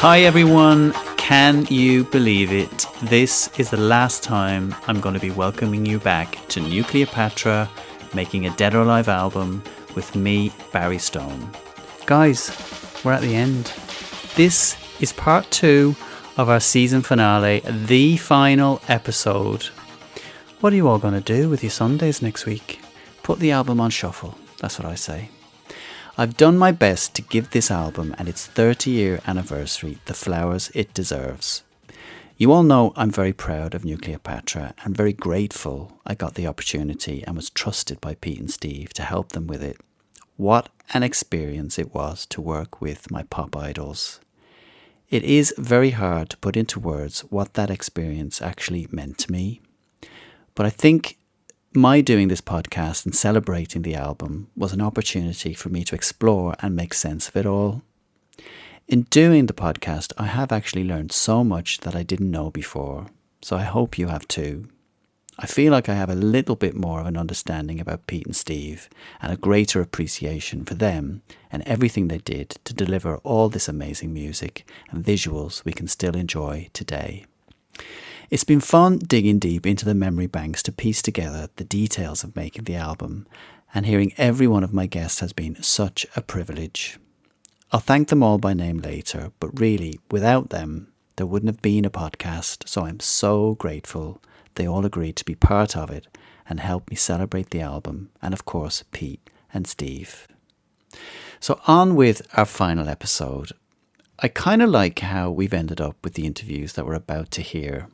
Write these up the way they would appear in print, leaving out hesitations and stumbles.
Hi everyone, can you believe it? This is the last time I'm going to be welcoming you back to Nukleopatra, making a Dead or Alive album with me, Barry Stone. Guys, we're at the end. This is part 2 of our season finale, the final episode. What are you all going to do with your Sundays next week? Put the album on shuffle, that's what I say. I've done my best to give this album and its 30-year anniversary the flowers it deserves. You all know I'm very proud of Nukleopatra and very grateful I got the opportunity and was trusted by Pete and Steve to help them with it. What an experience it was to work with my pop idols. It is very hard to put into words what that experience actually meant to me. But I think my doing this podcast and celebrating the album was an opportunity for me to explore and make sense of it all. In doing the podcast, I have actually learned so much that I didn't know before, so I hope you have too. I feel like I have a little bit more of an understanding about Pete and Steve and a greater appreciation for them and everything they did to deliver all this amazing music and visuals we can still enjoy today. It's been fun digging deep into the memory banks to piece together the details of making the album, and hearing every one of my guests has been such a privilege. I'll thank them all by name later, but really, without them, there wouldn't have been a podcast, so I'm so grateful they all agreed to be part of it and help me celebrate the album, and of course, Pete and Steve. So on with our final episode. I kind of like how we've ended up with the interviews that we're about to hear.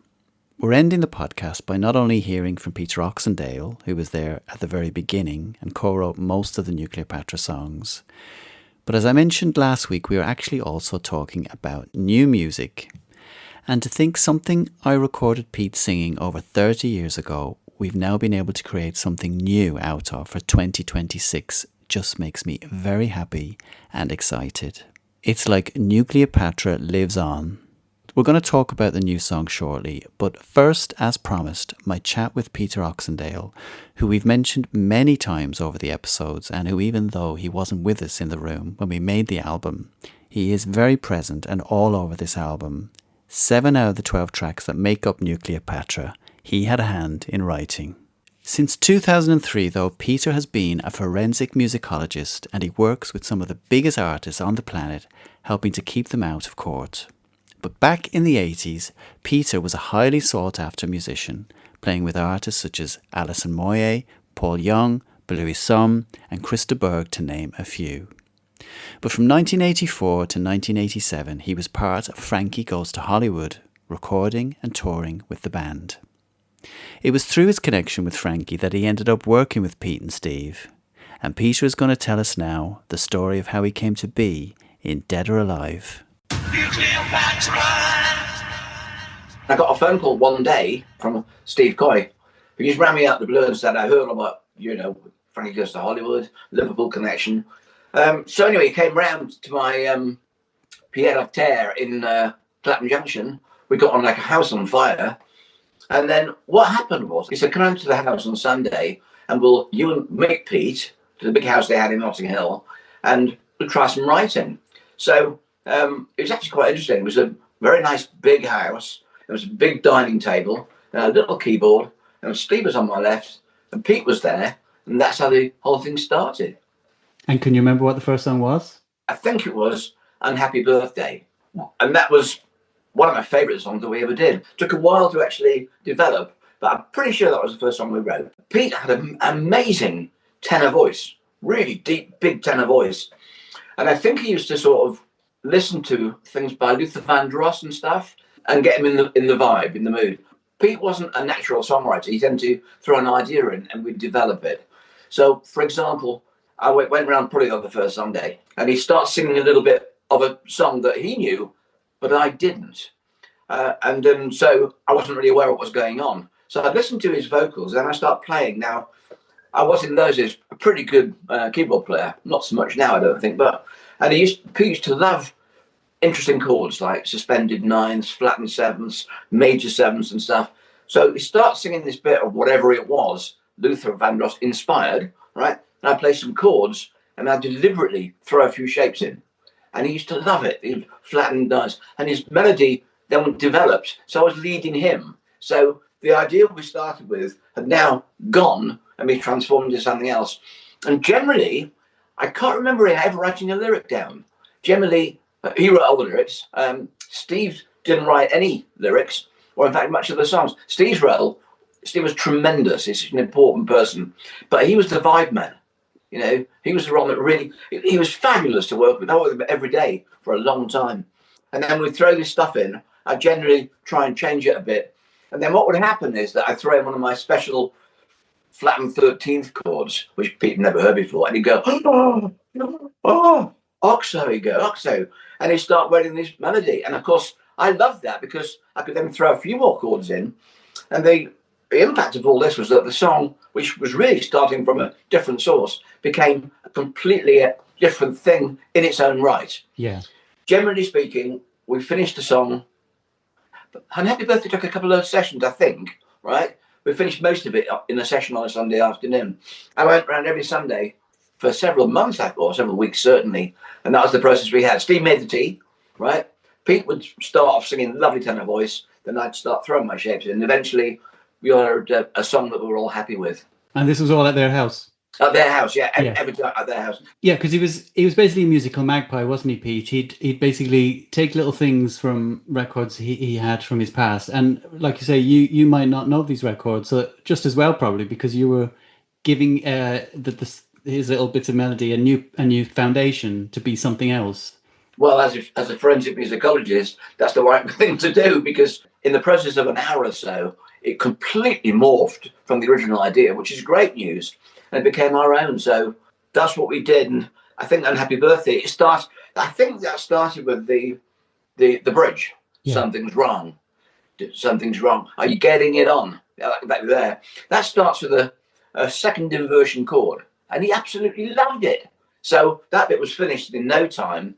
We're ending the podcast by not only hearing from Peter Oxendale, who was there at the very beginning and co-wrote most of the Nukleopatra songs, but as I mentioned last week, we were actually also talking about new music. And to think something I recorded Pete singing over 30 years ago, we've now been able to create something new out of for 2026 just makes me very happy and excited. It's like Nukleopatra Lives On. We're going to talk about the new song shortly, but first, as promised, my chat with Peter Oxendale, who we've mentioned many times over the episodes and who, even though he wasn't with us in the room when we made the album, he is very present and all over this album. 7 out of the 12 tracks that make up Nukleopatra, he had a hand in writing. Since 2003, though, Peter has been a forensic musicologist and he works with some of the biggest artists on the planet, helping to keep them out of court. But back in the 80s, Peter was a highly sought-after musician, playing with artists such as Alison Moyet, Paul Young, Belouis Some, and Christa Berg, to name a few. But from 1984 to 1987, he was part of Frankie Goes to Hollywood, recording and touring with the band. It was through his connection with Frankie that he ended up working with Pete and Steve. And Peter is going to tell us now the story of how he came to be in Dead or Alive. I got a phone call one day from Steve Coy, who just ran me out the blue and said, I heard about, Frankie Goes to Hollywood, Liverpool connection. So anyway, he came round to my Pied à Terre in Clapham Junction. We got on like a house on fire. And then what happened was, he said, come round to the house on Sunday and you and meet Pete to the big house they had in Notting Hill and we'll try some writing. So it was actually quite interesting. It was a very nice big house. There was a big dining table, a little keyboard, and Steve was on my left, and Pete was there, and that's how the whole thing started. And can you remember what the first song was? I think it was Unhappy Birthday, and that was one of my favourite songs that we ever did. It took a while to actually develop, but I'm pretty sure that was the first song we wrote. Pete had an amazing tenor voice, really deep, big tenor voice, and I think he used to sort of listen to things by Luther Vandross and stuff and get him in the vibe, in the mood. Pete wasn't a natural songwriter. He tended to throw an idea in and we'd develop it. So, for example, I went around probably on the first Sunday and he starts singing a little bit of a song that he knew, but I didn't. So I wasn't really aware of what was going on. So I listened to his vocals and I start playing. Now, I was in those days a pretty good keyboard player. Not so much now, I don't think, and Pete used to love interesting chords like suspended ninths, flattened sevenths, major sevenths and stuff. So he starts singing this bit of whatever it was, Luther Vandross inspired, right? And I play some chords and I deliberately throw a few shapes in. and he used to love it. He flattened nice, and his melody then developed. So I was leading him. So the idea we started with had now gone and been transformed into something else. And generally, I can't remember him ever writing a lyric down. Generally, he wrote all the lyrics. Steve didn't write any lyrics, or in fact, much of the songs. Steve was tremendous. He's an important person, but he was the vibe man. You know, he was the one that really, he was fabulous to work with. I worked with him every day for a long time. And then we'd throw this stuff in. I generally try and change it a bit. And then what would happen is that I'd throw in one of my special flattened 13th chords, which people never heard before. And he'd go, Oxo, he'd go, Oxo. And he'd start writing this melody. And of course, I loved that because I could then throw a few more chords in. And the impact of all this was that the song, which was really starting from a different source, became a completely different thing in its own right. Yeah. Generally speaking, we finished the song, and Happy Birthday took a couple of sessions, I think, right? We finished most of it in a session on a Sunday afternoon. I went around every Sunday for several months, or several weeks, certainly, and that was the process we had. Steve made the tea, right? Pete would start off singing lovely tenor voice, then I'd start throwing my shapes in, and eventually we heard a song that we were all happy with. And this was all at their house? At their house, yeah. Every time at their house. Yeah, because he was basically a musical magpie, wasn't he, Pete? He'd basically take little things from records he had from his past. And like you say, you might not know these records, so just as well probably, because you were giving his little bits of melody a new foundation to be something else. Well, as a forensic musicologist, that's the right thing to do, because in the process of an hour or so, it completely morphed from the original idea, which is great news, and it became our own. So that's what we did. And I think on Happy Birthday, I think that started with the bridge. Yeah. Something's wrong. Something's wrong. Are you getting it on? Back there. That starts with a second inversion chord, and he absolutely loved it. So that bit was finished in no time.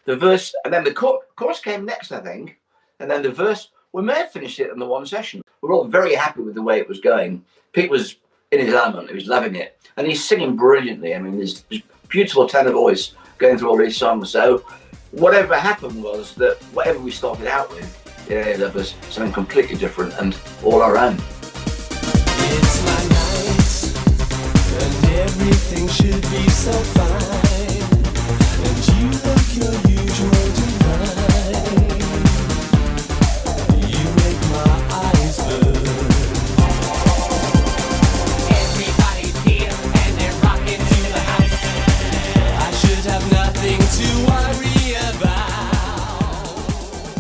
The verse, and then the chorus came next, I think, and then the verse. We may have finished it in the one session. We're all very happy with the way it was going. Pete was in his element. He was loving it. And he's singing brilliantly. I mean, his beautiful tenor voice going through all these songs. So whatever happened was that whatever we started out with, that was something completely different and all our own. It's my night, and everything should be so fine. And you look your usual divine.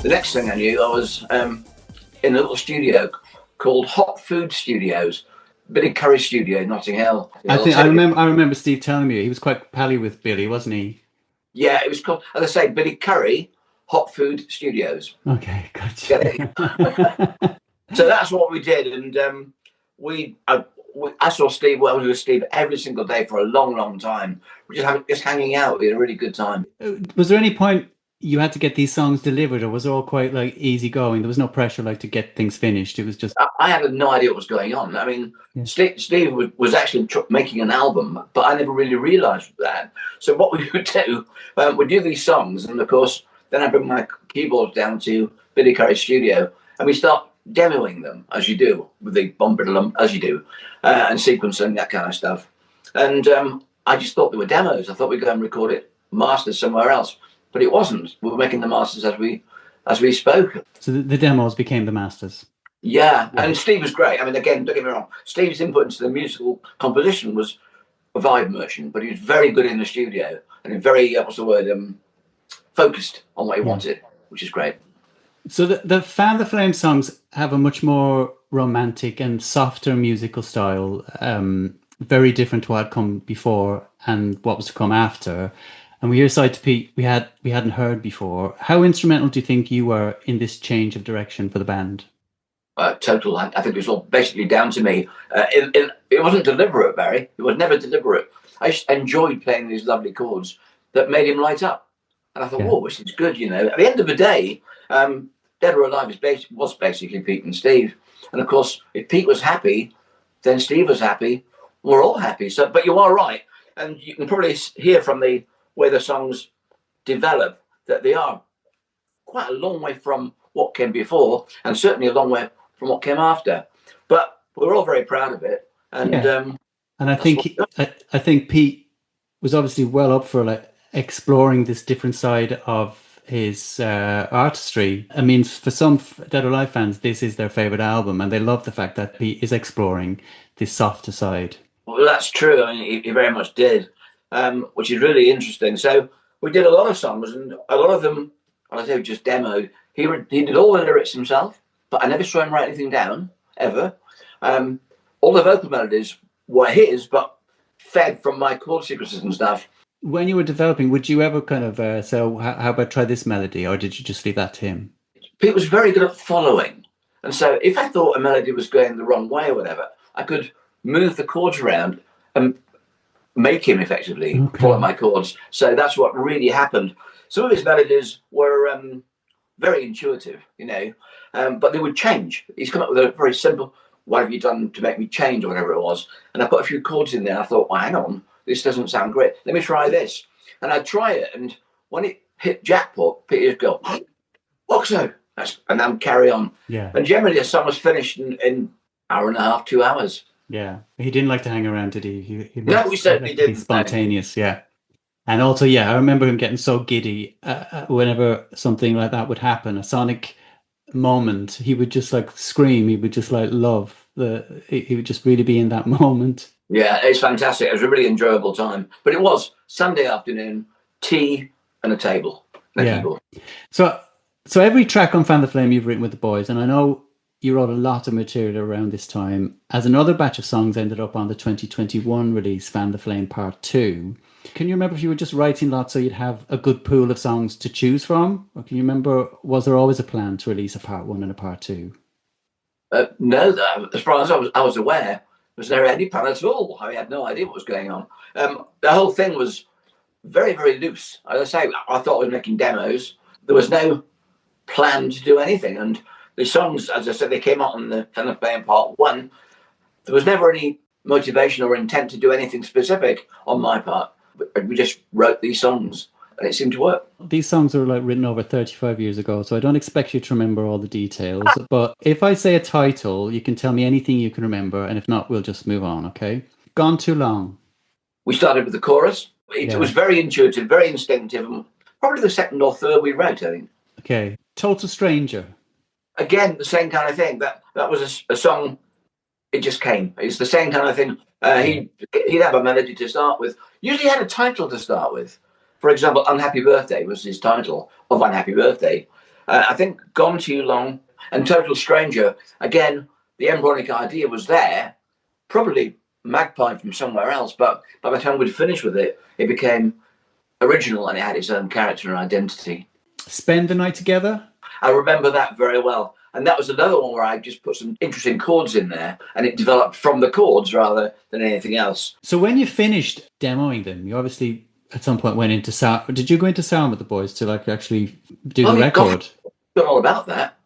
The next thing I knew, I was in a little studio called Hot Food Studios, Billy Curry Studio, Notting Hill. I remember Steve telling me he was quite pally with Billy, wasn't he? Yeah, it was called, as I say, Billy Curry Hot Food Studios. Okay, gotcha. So that's what we did, and I saw Steve. Well, we were with Steve every single day for a long, long time. We just hanging out. We had a really good time. Was there any point you had to get these songs delivered, or was it all quite like easy going? There was no pressure like to get things finished. It was just I had no idea what was going on. I mean, yeah. Steve was actually making an album, but I never really realised that. So what we would do, we'd do these songs, and of course, then I bring my keyboards down to Billy Curry's studio, and we start demoing them as you do with the bomb as you do, and sequencing that kind of stuff. And I just thought they were demos. I thought we'd go and record it, masters somewhere else. But it wasn't. We were making the masters as we spoke. So the demos became the masters. Yeah, and Steve was great. I mean, again, don't get me wrong. Steve's input into the musical composition was a vibe merchant, but he was very good in the studio and very focused on what he wanted, which is great. So the Fan the Flame songs have a much more romantic and softer musical style, very different to what had come before and what was to come after. And we hear side to Pete we hadn't heard before. How instrumental do you think you were in this change of direction for the band? Total. I think it was all basically down to me. It wasn't deliberate, Barry. It was never deliberate. I just enjoyed playing these lovely chords that made him light up. And I thought, whoa, this is good, you know. At the end of the day, Dead or Alive was basically Pete and Steve. And of course, if Pete was happy, then Steve was happy. We're all happy. So, but you are right. And you can probably hear from the way the songs develop that they are quite a long way from what came before, and certainly a long way from what came after. But we're all very proud of it. And and I think I think Pete was obviously well up for like exploring this different side of his artistry. I mean, for some Dead or Alive fans, this is their favorite album, and they love the fact that Pete is exploring this softer side. Well, that's true. I mean, he very much did, which is really interesting. So we did a lot of songs, and a lot of them, I say, just demoed. He did all the lyrics himself, but I never saw him write anything down ever. All the vocal melodies were his, but fed from my chord sequences and stuff. When you were developing, would you ever kind of say, oh, how about try this melody, or did you just leave that to him? Pete was very good at following, and so if I thought a melody was going the wrong way or whatever, I could move the chords around and make him effectively follow my chords. So that's what really happened. Some of his melodies were very intuitive, you know, but they would change. He's come up with a very simple, what have you done to make me change, or whatever it was. And I put a few chords in there. I thought, well, hang on, this doesn't sound great. Let me try this. And I'd try it. And when it hit jackpot, Peter'd go, Oxo, and then carry on. Yeah. And generally the song was finished in hour and a half, 2 hours. Yeah. He didn't like to hang around, did he? No, we certainly didn't. Spontaneous, yeah. And also, yeah, I remember him getting so giddy whenever something like that would happen, a sonic moment, he would just like scream. He would just like love he would just really be in that moment. Yeah, it's fantastic. It was a really enjoyable time. But it was Sunday afternoon, tea and a table. Keyboard. So every track on Fan the Flame you've written with the boys, and I know you wrote a lot of material around this time, as another batch of songs ended up on the 2021 release, Fan the Flame Part 2. Can you remember if you were just writing lots so you'd have a good pool of songs to choose from? Or can you remember, was there always a plan to release a Part 1 and a Part 2? No, as far as I was aware, there was never any plan at all. I had no idea what was going on. The whole thing was very, very loose. As I say, I thought I was making demos. There was no plan to do anything. And the songs, as I said, they came out on the Fan the Flame Part 1. There was never any motivation or intent to do anything specific on my part. We just wrote these songs and it seemed to work. These songs were like written over 35 years ago, so I don't expect you to remember all the details. But if I say a title, you can tell me anything you can remember, and if not, we'll just move on, okay? Gone Too Long. We started with the chorus. It was very intuitive, very instinctive, and probably the second or third we wrote, I think. Okay. Total Stranger. Again, the same kind of thing. That was a song, it just came. It's the same kind of thing. He'd have a melody to start with. Usually had a title to start with. For example, Unhappy Birthday was his title of Unhappy Birthday. I think Gone Too Long and Total Stranger, again, the embryonic idea was there, probably magpied from somewhere else, but by the time we'd finished with it, it became original and it had its own character and identity. Spend the Night Together? I remember that very well. And that was another one where I just put some interesting chords in there and it developed from the chords rather than anything else. So when you finished demoing them, you obviously at some point went into sound. Did you go into sound with the boys to like actually do the record? Got all about that.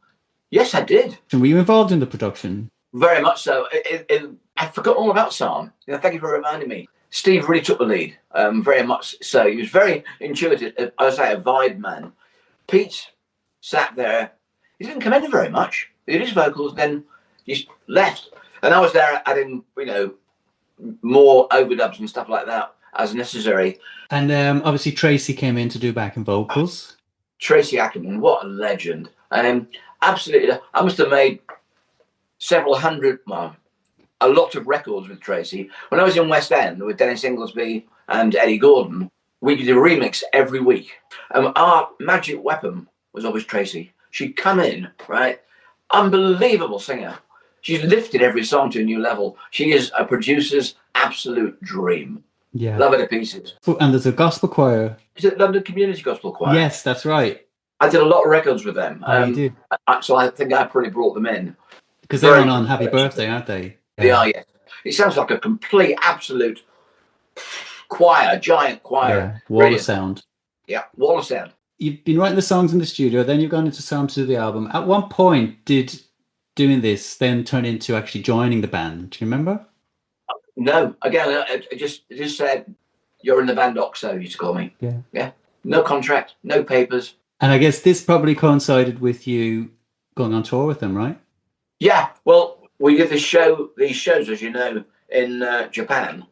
Yes, I did. And were you involved in the production? Very much so. I forgot all about sound. Thank you for reminding me. Steve really took the lead, very much so. He was very intuitive, I would say a vibe man. Pete sat there. He didn't come in very much. He did his vocals, then he left. And I was there adding, more overdubs and stuff like that as necessary. And obviously Tracy came in to do backing vocals. Tracy Ackerman, what a legend. Absolutely. I must have made several hundred, a lot of records with Tracy. When I was in West End with Dennis Inglesby and Eddie Gordon, we did a remix every week. Our magic weapon was always Tracy. She'd come in, right? Unbelievable singer. She's lifted every song to a new level. She is a producer's absolute dream. Yeah. Love her to pieces. And there's a gospel choir. Is it London Community Gospel Choir? Yes, that's right. I did a lot of records with them. You did. So I think I probably brought them in. Because they're on Happy Birthday, aren't they? They are, yes. It sounds like a complete, absolute choir, giant choir. Yeah, wall of sound. Yeah, wall of sound. You've been writing the songs in the studio, then you've gone into sound to do the album. At one point, did doing this then turn into actually joining the band? Do you remember? No. Again, I just said, you're in the band, Oxo, you used to call me. Yeah. Yeah. No contract, no papers. And I guess this probably coincided with you going on tour with them, right? Yeah, well, we did these shows, as you know, in Japan.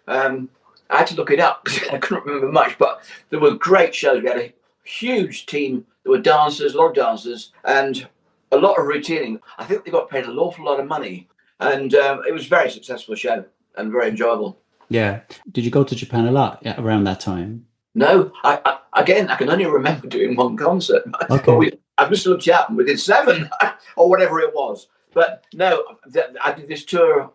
I had to look it up because I couldn't remember much, but there were great shows. We had a huge team. There were dancers, a lot of dancers, and a lot of routining. I think they got paid an awful lot of money, and it was a very successful show and very enjoyable. Yeah. Did you go to Japan a lot around that time? No, I can only remember doing one concert. Okay. I must have looked it up and we did 7 or whatever it was. But no, I did this tour.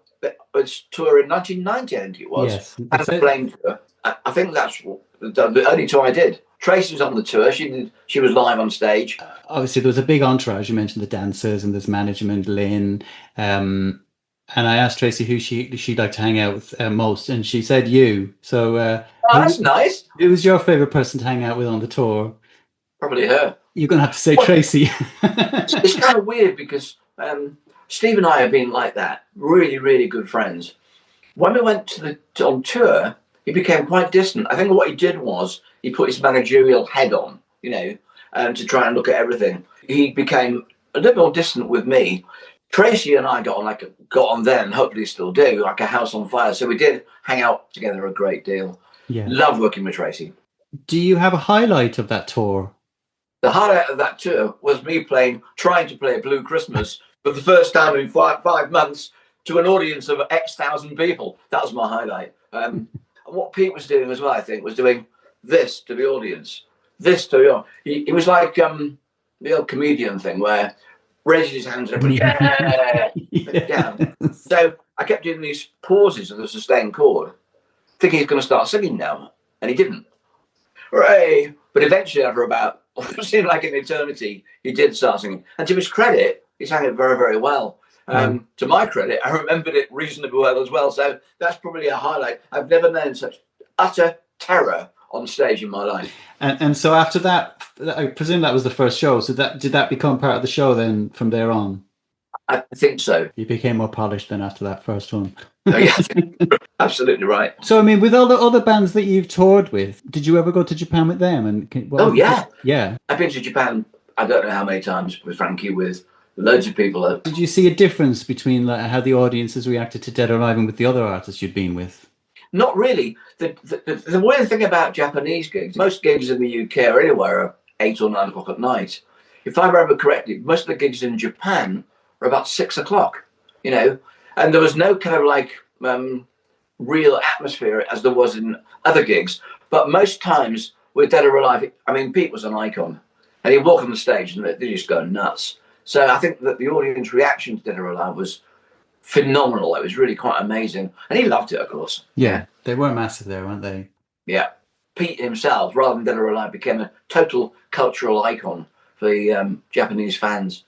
This tour in 1990, I think it was. Yes. And a playing tour. I think that's the only tour I did. Tracy was on the tour. She was live on stage. Obviously, there was a big entourage. You mentioned the dancers and there's management, Lynn. And I asked Tracy who she'd like to hang out with most, and she said you. So That's nice. Who was your favourite person to hang out with on the tour? Probably her. You're going to have to say Tracy. It's kind of weird because Steve and I have been like that, really, really good friends. When we went on tour, he became quite distant. I think what he did was he put his managerial head on, to try and look at everything. He became a little more distant with me. Tracy and I got on then, hopefully still do, like a house on fire. So we did hang out together a great deal. Yeah. Love working with Tracy. Do you have a highlight of that tour? The highlight of that tour was me trying to play Blue Christmas for the first time in five months to an audience of X thousand people. That was my highlight. And what Pete was doing as well, I think, was doing this to the audience. This to the audience. He was like the old comedian thing where raises his hands up and down. So I kept doing these pauses of the sustained chord, thinking he's going to start singing now, and he didn't. Hooray! But eventually, after about it seemed like an eternity, he did start singing. And to his credit, he sang it very, very well. To my credit, I remembered it reasonably well as well. So that's probably a highlight. I've never known such utter terror on stage in my life. And so after that, I presume that was the first show. So did that become part of the show then from there on? I think so. You became more polished then after that first one. Oh, yeah, absolutely right. So, I mean, with all the other bands that you've toured with, did you ever go to Japan with them? Yeah. I've been to Japan, I don't know how many times with Frankie, with loads of people. Did you see a difference between how the audiences reacted to Dead or Alive and with the other artists you'd been with? Not really. The weird thing about Japanese gigs, most gigs in the UK or anywhere are 8 or 9 o'clock at night. If I remember correctly, most of the gigs in Japan are about 6 o'clock, and there was no kind of like real atmosphere as there was in other gigs. But most times with Dead or Alive, I mean, Pete was an icon, and he'd walk on the stage and they just go nuts. So I think that the audience reaction to Dead or Alive was phenomenal. It was really quite amazing, and he loved it, of course. Yeah, they were massive there, weren't they? Yeah, Pete himself, rather than Dead or Alive, became a total cultural icon for the Japanese fans.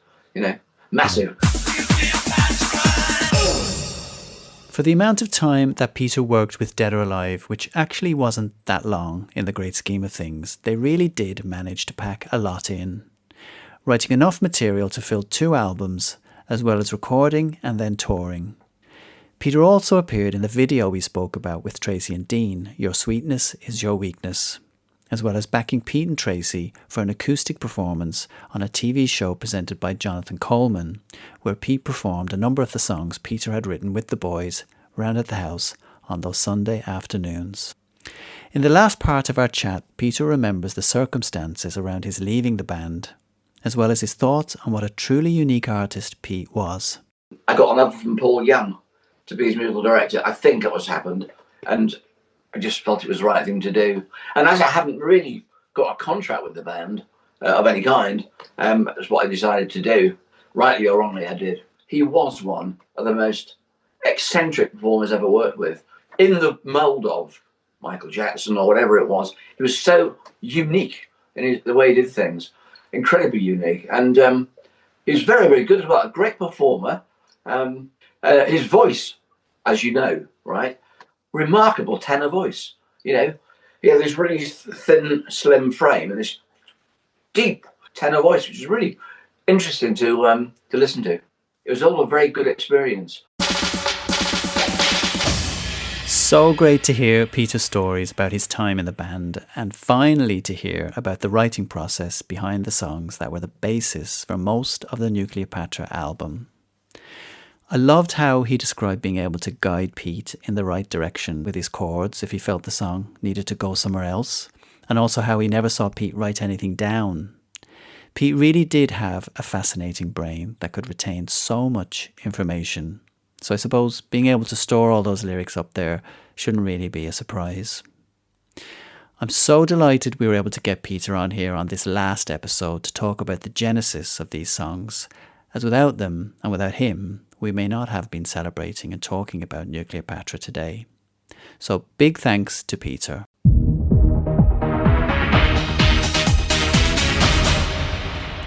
Massive. For the amount of time that Peter worked with Dead or Alive, which actually wasn't that long in the great scheme of things, they really did manage to pack a lot in, writing enough material to fill 2 albums, as well as recording and then touring. Peter also appeared in the video we spoke about with Tracy and Dean, Your Sweetness is Your Weakness, as well as backing Pete and Tracy for an acoustic performance on a TV show presented by Jonathan Coleman, where Pete performed a number of the songs Peter had written with the boys round at the house on those Sunday afternoons. In the last part of our chat, Peter remembers the circumstances around his leaving the band, as well as his thoughts on what a truly unique artist Pete was. I got an offer from Paul Young to be his musical director. I think it was happened, and I just felt it was the right thing to do. And as I hadn't really got a contract with the band of any kind, that's what I decided to do. Rightly or wrongly, I did. He was one of the most eccentric performers I've ever worked with. In the mould of Michael Jackson or whatever it was, he was so unique in the way he did things. Incredibly unique. And he was very, very good as well. A great performer. His voice, as you know, right? Remarkable tenor voice. He had this really thin, slim frame and this deep tenor voice, which is really interesting to listen to. It was all a very good experience. So great to hear Peter's stories about his time in the band, and finally to hear about the writing process behind the songs that were the basis for most of the Nukleopatra album. I loved how he described being able to guide Pete in the right direction with his chords if he felt the song needed to go somewhere else, and also how he never saw Pete write anything down. Pete really did have a fascinating brain that could retain so much information. So I suppose being able to store all those lyrics up there shouldn't really be a surprise. I'm so delighted we were able to get Peter on here on this last episode to talk about the genesis of these songs, as without them and without him, we may not have been celebrating and talking about Nukleopatra today. So big thanks to Peter.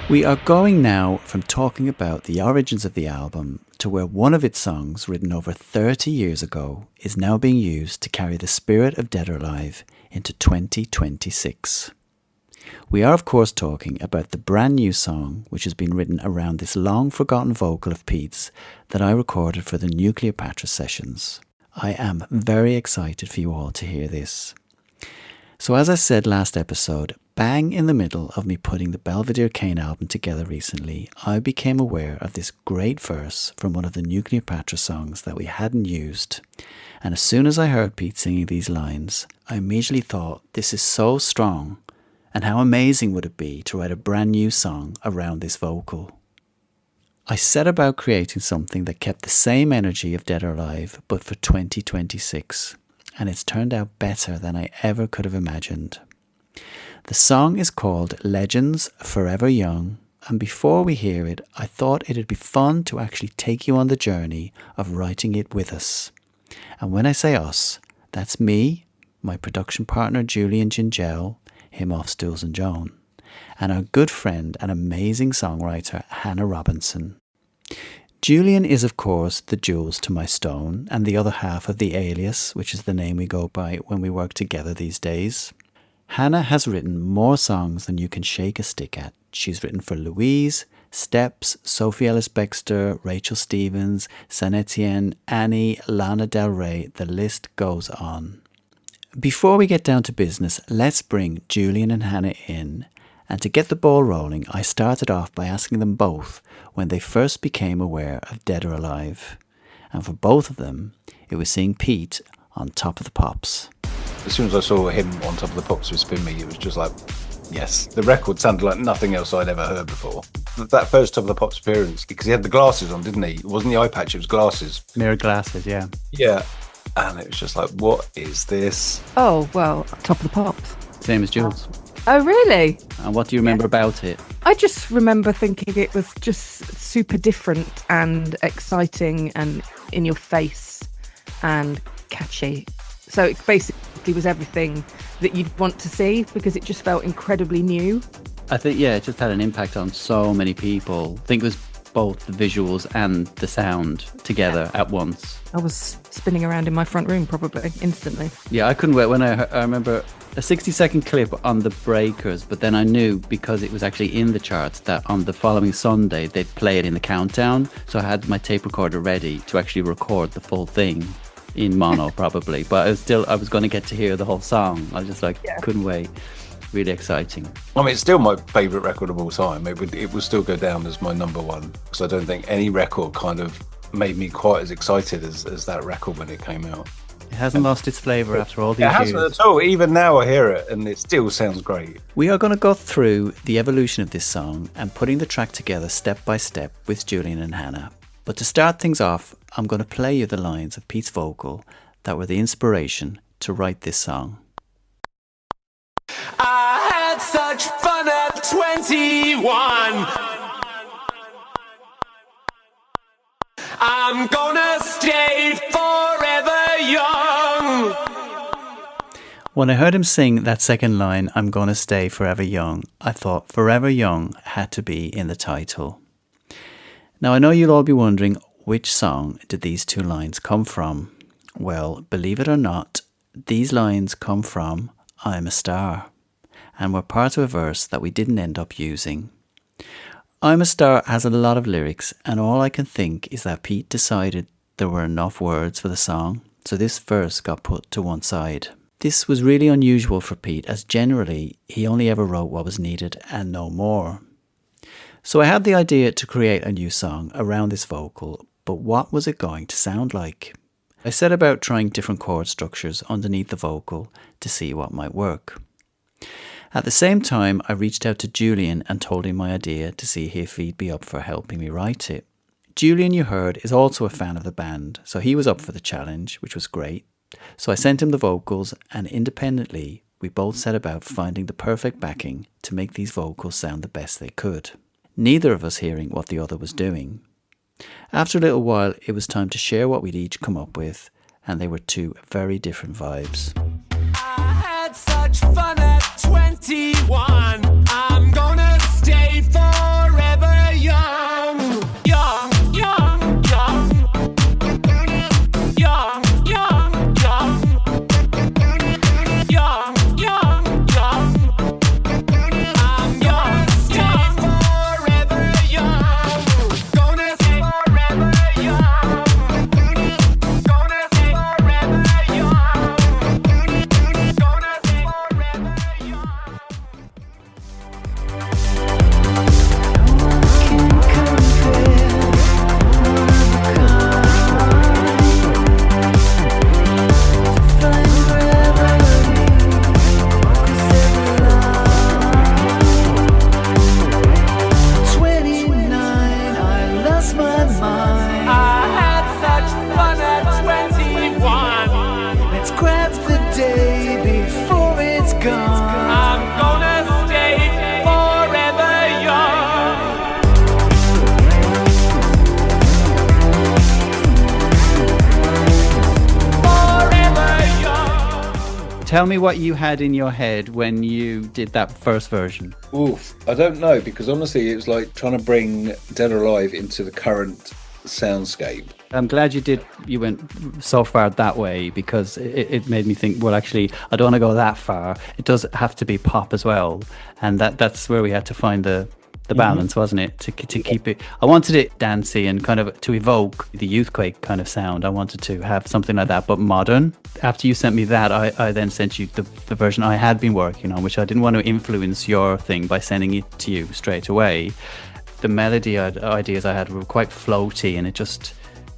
We are going now from talking about the origins of the album to where one of its songs, written over 30 years ago, is now being used to carry the spirit of Dead or Alive into 2026. We are of course talking about the brand new song which has been written around this long forgotten vocal of Pete's that I recorded for the Nukleopatra sessions. I am very excited for you all to hear this. So as I said last episode, bang in the middle of me putting the Belvedere Kane album together recently, I became aware of this great verse from one of the Nukleopatra songs that we hadn't used. And as soon as I heard Pete singing these lines, I immediately thought, this is so strong, and how amazing would it be to write a brand new song around this vocal. I set about creating something that kept the same energy of Dead or Alive, but for 2026. And it's turned out better than I ever could have imagined. The song is called Legends Forever Young, and before we hear it, I thought it'd be fun to actually take you on the journey of writing it with us. And when I say us, that's me, my production partner Julian Gingell, him off Stools and Joan, and our good friend and amazing songwriter Hannah Robinson. Julian is of course the jewels to my stone and the other half of the Alias, which is the name we go by when we work together these days. Hannah has written more songs than you can shake a stick at. She's written for Louise, Steps, Sophie Ellis-Bextor, Rachel Stevens, Saint Etienne, Annie, Lana Del Rey, the list goes on. Before we get down to business, let's bring Julian and Hannah in. And to get the ball rolling, I started off by asking them both when they first became aware of Dead or Alive. And for both of them, it was seeing Pete on Top of the Pops. As soon as I saw him on Top of the Pops with Spin Me, it was just like, yes. The record sounded like nothing else I'd ever heard before. That first Top of the Pops appearance, because he had the glasses on, didn't he? It wasn't the eye patch, it was glasses. Mirror glasses, yeah. Yeah. And it was just like, what is this? Oh, well, Top of the Pops. Same as Jules. Oh, really? And what do you remember about it? I just remember thinking it was just super different and exciting and in your face and catchy. So it basically was everything that you'd want to see because it just felt incredibly new. I think, yeah, it just had an impact on so many people. I think it was both the visuals and the sound together at once. I was spinning around in my front room probably instantly. Yeah, I couldn't wait when I remember a 60-second clip on the Breakers, but then I knew because it was actually in the charts that on the following Sunday they'd play it in the countdown. So I had my tape recorder ready to actually record the full thing in mono probably, but I was going to get to hear the whole song. I was just like, couldn't wait. Really exciting. I mean, it's still my favourite record of all time. It would still go down as my number one, because I don't think any record kind of made me quite as excited as that record when it came out. It hasn't lost its flavour after all these years. It hasn't at all. Even now I hear it and it still sounds great. We are going to go through the evolution of this song and putting the track together step by step with Julian and Hannah. But to start things off, I'm going to play you the lines of Pete's vocal that were the inspiration to write this song. I had such fun at 21. I'm gonna stay forever young. When I heard him sing that second line, I'm gonna stay forever young, I thought forever young had to be in the title. Now I know you'll all be wondering, which song did these two lines come from? Well, believe it or not, these lines come from I'm a Star, and were part of a verse that we didn't end up using. I'm a Star has a lot of lyrics, and all I can think is that Pete decided there were enough words for the song, so this verse got put to one side. This was really unusual for Pete, as generally he only ever wrote what was needed and no more. So I had the idea to create a new song around this vocal, but what was it going to sound like? I set about trying different chord structures underneath the vocal to see what might work. At the same time, I reached out to Julian and told him my idea to see if he'd be up for helping me write it. Julian, you heard, is also a fan of the band, so he was up for the challenge, which was great. So I sent him the vocals, and independently, we both set about finding the perfect backing to make these vocals sound the best they could. Neither of us hearing what the other was doing. After a little while, it was time to share what we'd each come up with, and they were two very different vibes. I had such fun at 21. I'm gonna stay forever young. Young, young, young. Young, young, young. Young, young, young. I'm gonna stay forever young. Gonna stay forever young. Gonna stay forever young. Gonna stay forever young. I had such fun at 21. Let's grab the day before it's gone. I'm gonna stay forever young. Forever young. Tell me what you had in your head when you did that first version. Oof, I don't know, because honestly, it was like trying to bring Dead or Alive into the current soundscape. I'm glad you went so far that way, because it made me think, well, actually, I don't want to go that far. It does have to be pop as well. And that's where we had to find the balance, wasn't it? To keep it. I wanted it dancey and kind of to evoke the Youthquake kind of sound. I wanted to have something like that, but modern. After you sent me that, I then sent you the version I had been working on, which I didn't want to influence your thing by sending it to you straight away. The melody ideas I had were quite floaty, and it just...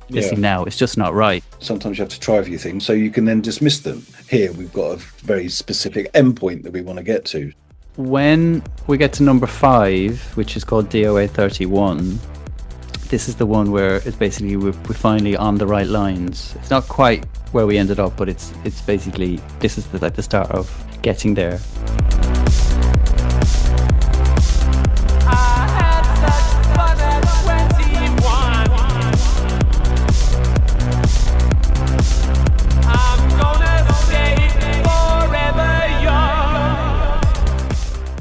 listening now, it's just not right. Sometimes you have to try a few things so you can then dismiss them. Here, we've got a very specific endpoint that we want to get to. When we get to number 5, which is called DOA 31, this is the one where it's basically we're finally on the right lines. It's not quite where we ended up, but it's basically, this is the start of getting there. I had such fun at 21. I'm gonna stay forever young.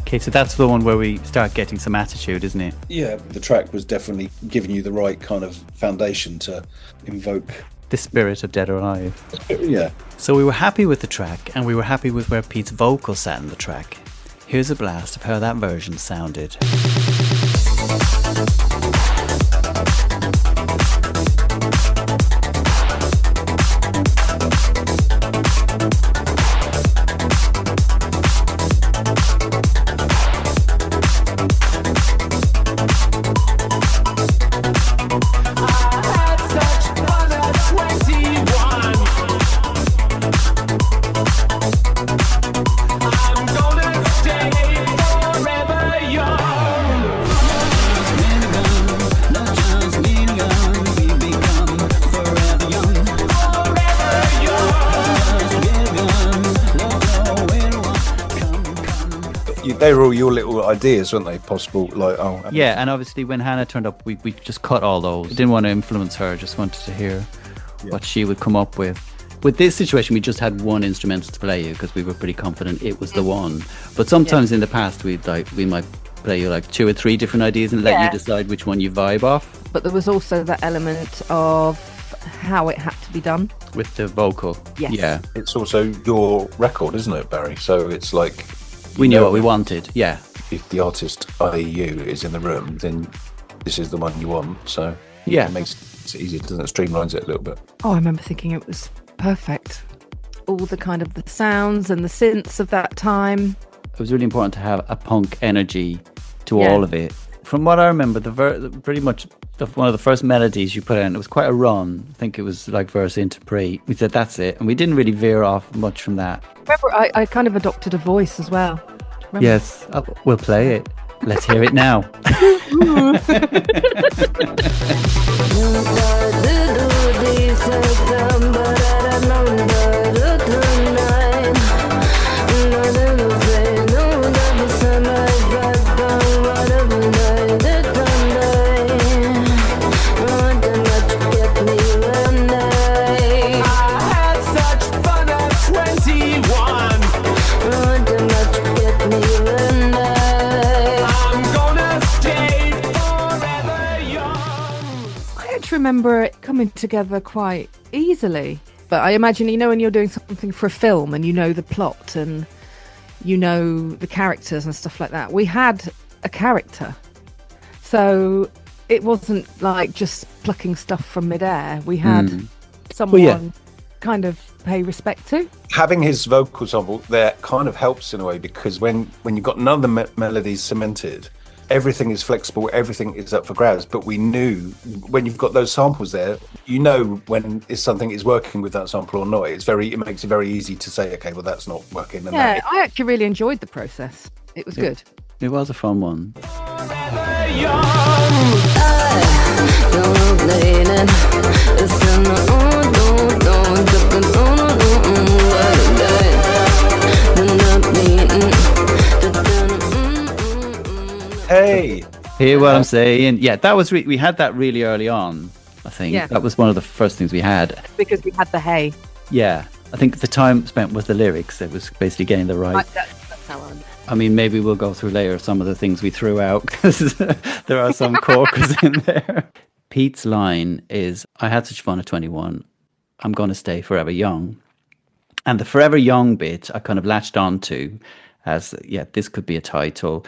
Okay, so that's the one where we start getting some attitude, isn't it? Yeah, the track was definitely giving you the right kind of foundation to invoke. The spirit of Dead or Alive. Yeah. So we were happy with the track, and we were happy with where Pete's vocal sat in the track. Here's a blast of how that version sounded. They were all your little ideas, weren't they? Possible, like, Yeah, and obviously when Hannah turned up, we just cut all those. We didn't want to influence her, just wanted to hear what she would come up with. With this situation, we just had one instrumental to play you because we were pretty confident it was the one. But sometimes in the past, we might play you like 2 or 3 different ideas and let you decide which one you vibe off. But there was also that element of how it had to be done. With the vocal. Yes. Yeah. it's also your record, isn't it, Barry? So it's like... We knew what we wanted, yeah. If the artist, i.e. you, is in the room, then this is the one you want. So Yeah. it makes it easier, doesn't it? Streamlines it a little bit. Oh, I remember thinking it was perfect. All the kind of the sounds and the synths of that time. It was really important to have a punk energy to all of it. From what I remember, pretty much one of the first melodies you put in, it was quite a run. I think it was like verse into pre. We said that's it, and we didn't really veer off much from that. Remember, I kind of adopted a voice as well. Remember? Yes, we'll play it. Let's hear it now. Remember it coming together quite easily, but I imagine, you know, when you're doing something for a film and you know the plot and you know the characters and stuff like that, we had a character, so it wasn't like just plucking stuff from midair. We had someone kind of pay respect to. Having his vocal sample there kind of helps in a way, because when you've got none of the melodies cemented, everything is flexible, everything is up for grabs. But we knew when you've got those samples there, you know when something is working with that sample or not. It makes it very easy to say, okay, well, that's not working. And I actually really enjoyed the process. It was good. It was a fun one. Hey, hear what I'm saying? Yeah, that was we had that really early on. I think that was one of the first things we had, because we had the hey. Yeah, I think the time spent with the lyrics. It was basically getting the right. That's how I mean, maybe we'll go through later some of the things we threw out, because there are some corkers in there. Pete's line is, "I had such fun at 21. I'm going to stay forever young." And the forever young bit I kind of latched onto as, this could be a title.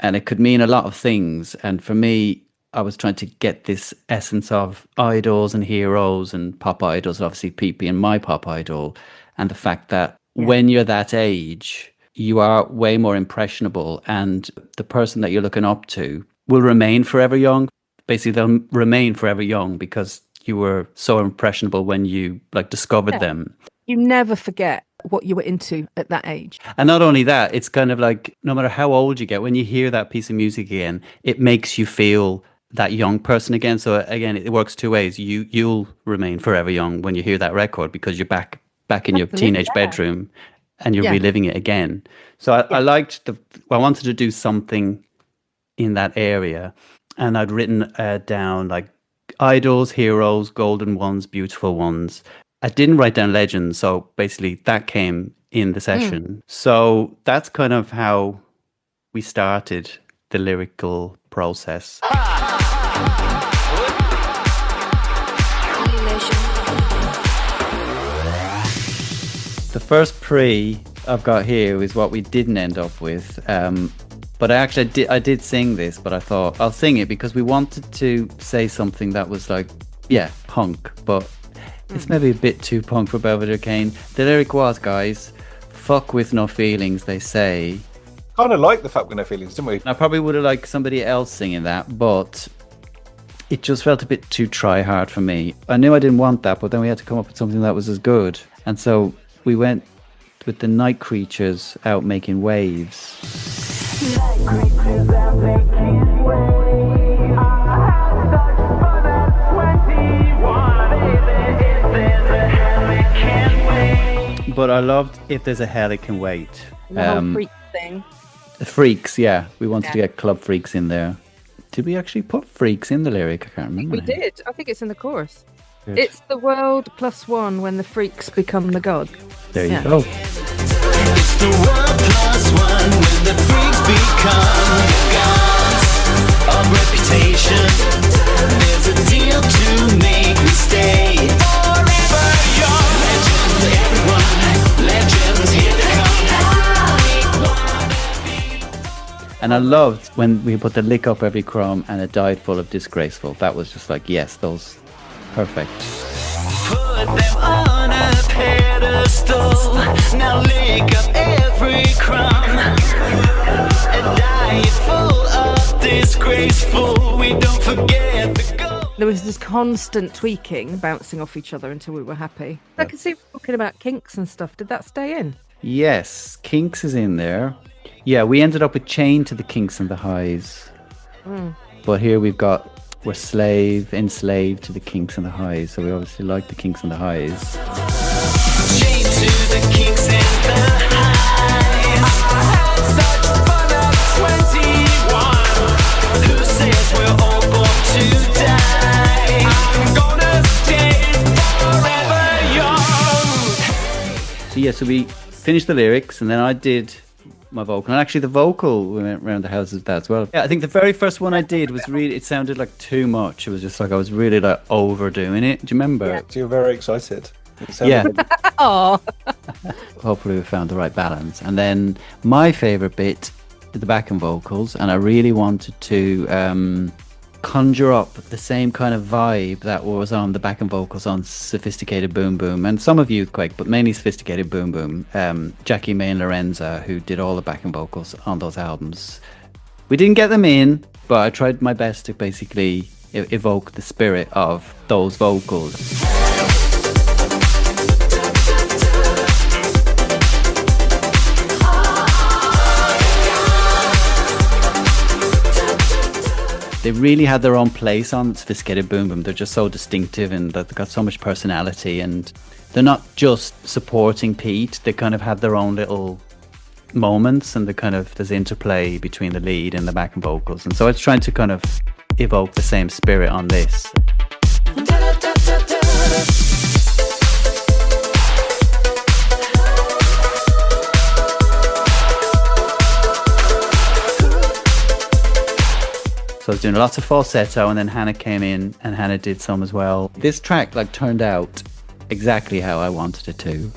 And it could mean a lot of things. And for me, I was trying to get this essence of idols and heroes and pop idols, obviously Pete being my pop idol. And the fact that when you're that age, you are way more impressionable. And the person that you're looking up to will remain forever young. Basically, they'll remain forever young because you were so impressionable when you discovered them. You never forget what you were into at that age. And not only that, it's kind of like, no matter how old you get, when you hear that piece of music again, it makes you feel that young person again. So again, it works two ways. You'll remain forever young when you hear that record, because you're back in your teenage bedroom and you're reliving it again. So I liked I wanted to do something in that area, and I'd written down like idols, heroes, golden ones, beautiful ones. I didn't write down legends, so basically that came in the session. So that's kind of how we started the lyrical process. The first pre I've got here is what we didn't end up with. But I did sing this, but I thought I'll sing it because we wanted to say something that was like, punk, but it's maybe a bit too punk for Belvedere Kane. The lyric was, guys, fuck with no feelings, they say. Kind of like the fuck with no feelings, didn't we? I probably would have liked somebody else singing that, but it just felt a bit too try hard for me. I knew I didn't want that, but then we had to come up with something that was as good. And so we went with the Night Creatures, Out Making Waves. Night creatures out making waves. But I loved If There's a Hell It Can Wait. The whole freak thing. The freaks, we wanted to get club freaks in there. Did we actually put freaks in the lyric? I can't remember. We did. I think it's in the chorus. Good. It's the world plus one when the freaks become the god. There you go. It's the world plus one when the freaks become gods of reputation. There's a deal to make me stay forever young. Legends, everyone, legends, here they come. And I loved when we put the lick up every crumb and it died full of disgraceful. That was just like, yes, those perfect. Put them on a pedestal. Now lick up every crumb. A diet full of disgraceful. We don't forget the goal. There was this constant tweaking, bouncing off each other until we were happy. I can see you talking about kinks and stuff. Did that stay in? Yes, Kinks is in there. Yeah, we ended up with Chained to the Kinks and the Highs. But here we're enslaved to the Kinks and the Highs. So we obviously like the Kinks and the Highs. Chained to the kinks and the highs. I had such fun at 21. Who says we're all born to die? I'm gonna stay forever young. So yeah, so we finished the lyrics and then I did my vocal. And actually the vocal we went around the houses with that as well. Yeah, I think the very first one I did was really, it sounded like too much. It was just like I was really like overdoing it. Do you remember? So you're very excited. Yeah. Oh, Hopefully we found the right balance. And then my favourite bit is the backing vocals, and I really wanted to conjure up the same kind of vibe that was on the backing vocals on Sophisticated Boom Boom, and some of Youthquake, but mainly Sophisticated Boom Boom. Jackie May and Lorenza, who did all the backing vocals on those albums. We didn't get them in, but I tried my best to basically evoke the spirit of those vocals. They really had their own place on Sophisticated Boom Boom. They're just so distinctive and they've got so much personality, and they're not just supporting Pete. They kind of had their own little moments, and there's interplay between the lead and the backing vocals. And so I was trying to kind of evoke the same spirit on this. So I was doing lots of falsetto, and then Hannah came in and Hannah did some as well. This track turned out exactly how I wanted it to.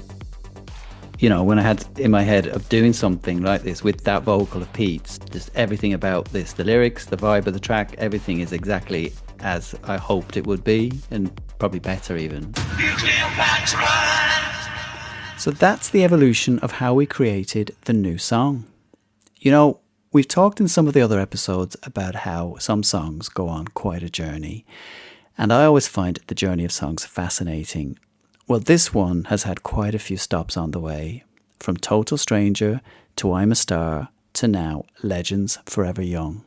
You know, when I had in my head of doing something like this with that vocal of Pete's, just everything about this, the lyrics, the vibe of the track, everything is exactly as I hoped it would be, and probably better even. So that's the evolution of how we created the new song. You know, we've talked in some of the other episodes about how some songs go on quite a journey, and I always find the journey of songs fascinating. Well, this one has had quite a few stops on the way, from Total Stranger to I'm a Star to now Legends Forever Young.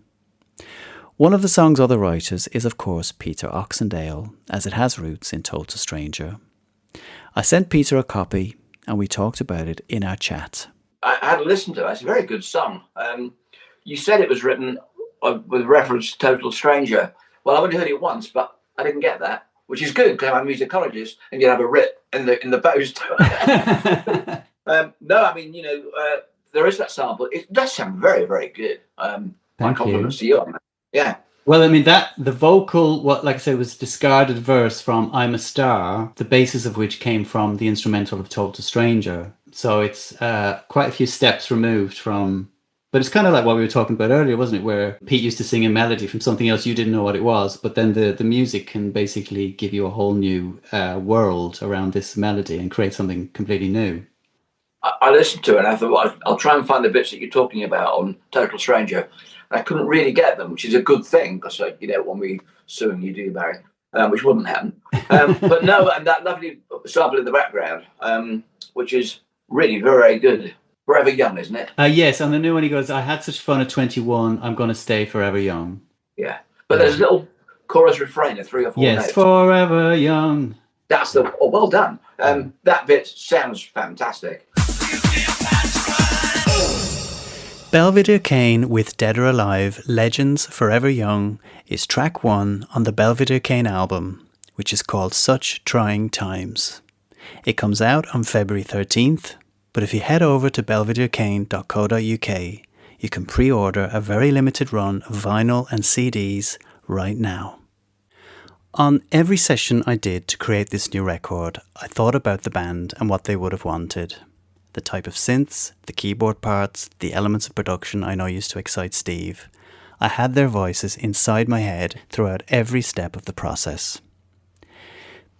One of the song's other writers is of course Peter Oxendale, as it has roots in Total Stranger. I sent Peter a copy and we talked about it in our chat. I had listened to it. It's a very good song. You said it was written with reference to Total Stranger. Well, I've only heard it once, but I didn't get that, which is good because I'm a musicologist and you have a writ in the post. No, I mean, there is that sample. It does sound very, very good. My compliments to you on that. Yeah. Well, I mean, the vocal, like I say, was discarded verse from I'm a Star, the basis of which came from the instrumental of Total Stranger. So it's quite a few steps removed from... But it's kind of like what we were talking about earlier, wasn't it? Where Pete used to sing a melody from something else, you didn't know what it was, but then the music can basically give you a whole new world around this melody and create something completely new. I listened to it and I thought, well, I'll try and find the bits that you're talking about on Total Stranger. And I couldn't really get them, which is a good thing, because, when we suing you do, Barry, which wouldn't happen. But no, and that lovely sample in the background, which is really very good. Forever Young, isn't it? Yes, and the new one he goes, I had such fun at 21, I'm going to stay forever young. Yeah, but there's a little chorus refrain of 3 or 4 notes. Yes, forever young. That's well done. That bit sounds fantastic. Belvedere Kane with Dead or Alive, Legends Forever Young is track 1 on the Belvedere Kane album, which is called Such Trying Times. It comes out on February 13th. But if you head over to belvederekane.co.uk, you can pre-order a very limited run of vinyl and CDs right now. On every session I did to create this new record, I thought about the band and what they would have wanted. The type of synths, the keyboard parts, the elements of production I know used to excite Steve. I had their voices inside my head throughout every step of the process.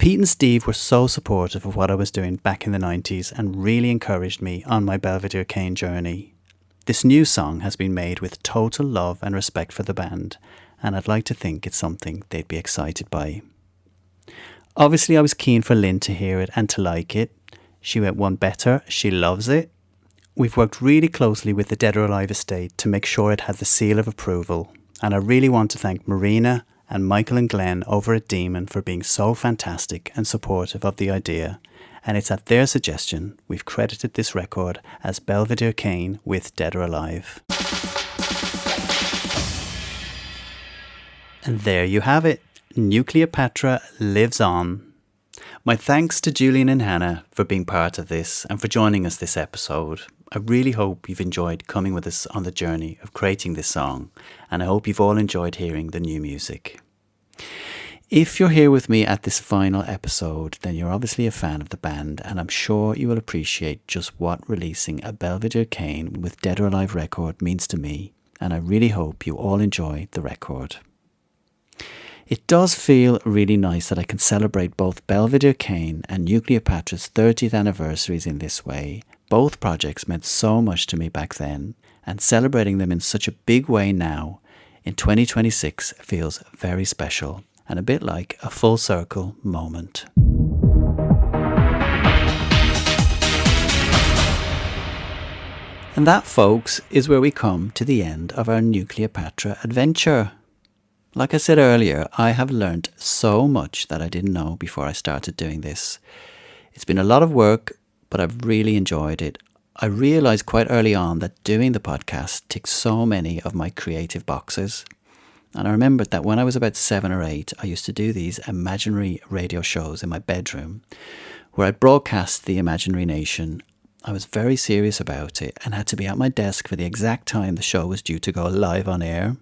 Pete and Steve were so supportive of what I was doing back in the 90s and really encouraged me on my Belvedere Kane journey. This new song has been made with total love and respect for the band, and I'd like to think it's something they'd be excited by. Obviously, I was keen for Lynn to hear it and to like it. She went one better, she loves it. We've worked really closely with the Dead or Alive estate to make sure it had the seal of approval, and I really want to thank Marina and Michael and Glenn over at Demon for being so fantastic and supportive of the idea, and it's at their suggestion we've credited this record as Belvedere Kane with Dead or Alive. And there you have it, Nukleopatra Lives On. My thanks to Julian and Hannah for being part of this and for joining us this episode. I really hope you've enjoyed coming with us on the journey of creating this song, and I hope you've all enjoyed hearing the new music. If you're here with me at this final episode, then you're obviously a fan of the band, and I'm sure you will appreciate just what releasing a Belvedere Kane with Dead or Alive record means to me, and I really hope you all enjoy the record. It does feel really nice that I can celebrate both Belvedere Kane and Nukleopatra's 30th anniversaries in this way. Both projects meant so much to me back then, and celebrating them in such a big way now, in 2026, feels very special and a bit like a full circle moment. And that, folks, is where we come to the end of our Nukleopatra adventure. Like I said earlier, I have learnt so much that I didn't know before I started doing this. It's been a lot of work, but I've really enjoyed it. I realised quite early on that doing the podcast ticked so many of my creative boxes. And I remembered that when I was about 7 or 8, I used to do these imaginary radio shows in my bedroom where I broadcast the imaginary nation. I was very serious about it and had to be at my desk for the exact time the show was due to go live on air.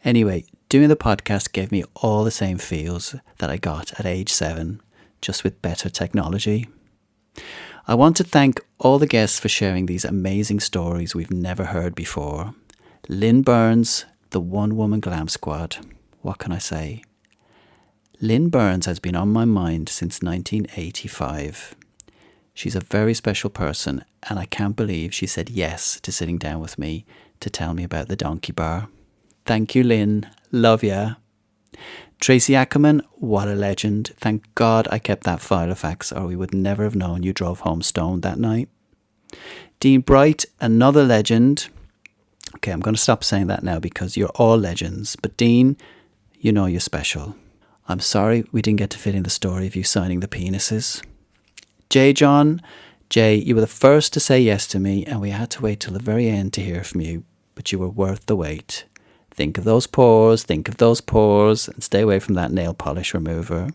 Anyway, doing the podcast gave me all the same feels that I got at age 7, just with better technology. I want to thank all the guests for sharing these amazing stories we've never heard before. Lynn Burns, the One Woman Glam Squad. What can I say? Lynn Burns has been on my mind since 1985. She's a very special person, and I can't believe she said yes to sitting down with me to tell me about the Donkey Bar. Thank you, Lynn. Love ya. Tracy Ackerman, what a legend. Thank God I kept that file of facts, or we would never have known you drove home stoned that night. Dean Bright, another legend. Okay, I'm going to stop saying that now because you're all legends. But Dean, you know you're special. I'm sorry we didn't get to fit in the story of you signing the penises. Jay John, Jay, you were the first to say yes to me, and we had to wait till the very end to hear from you, but you were worth the wait. Think of those pores, and stay away from that nail polish remover.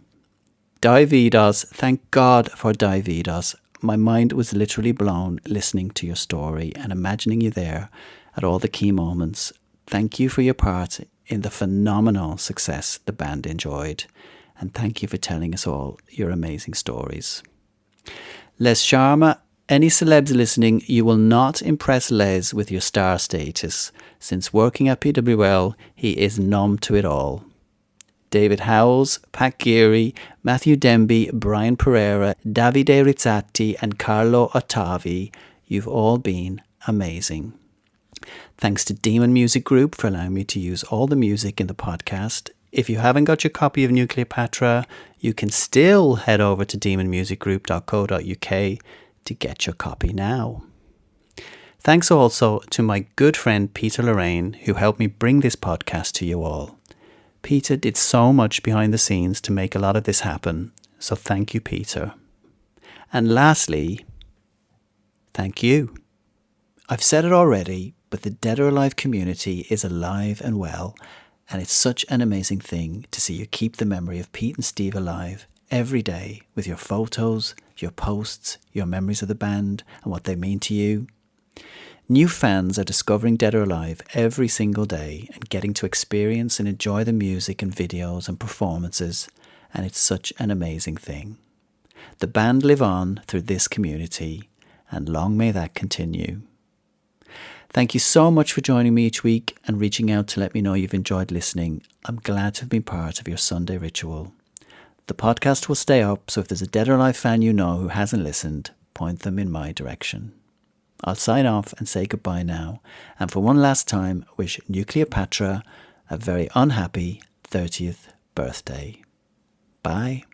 Dividos, thank God for Dividos. My mind was literally blown listening to your story and imagining you there at all the key moments. Thank you for your part in the phenomenal success the band enjoyed, and thank you for telling us all your amazing stories. Les Sharma, any celebs listening, you will not impress Les with your star status. Since working at PWL, he is numb to it all. David Howells, Pat Geary, Matthew Denby, Brian Pereira, Davide Rizzati and Carlo Ottavi, you've all been amazing. Thanks to Demon Music Group for allowing me to use all the music in the podcast. If you haven't got your copy of Nukleopatra, you can still head over to demonmusicgroup.co.uk to get your copy now. Thanks also to my good friend Peter Lorraine, who helped me bring this podcast to you all. Peter did so much behind the scenes to make a lot of this happen, so thank you, Peter. And lastly, thank you. I've said it already, but the Dead or Alive community is alive and well, and it's such an amazing thing to see you keep the memory of Pete and Steve alive every day with your photos, your posts, your memories of the band and what they mean to you. New fans are discovering Dead or Alive every single day and getting to experience and enjoy the music and videos and performances, and it's such an amazing thing. The band live on through this community, and long may that continue. Thank you so much for joining me each week and reaching out to let me know you've enjoyed listening. I'm glad to have been part of your Sunday ritual. The podcast will stay up, so if there's a Dead or Alive fan you know who hasn't listened, point them in my direction. I'll sign off and say goodbye now, and for one last time wish Nukleopatra a very unhappy 30th birthday. Bye.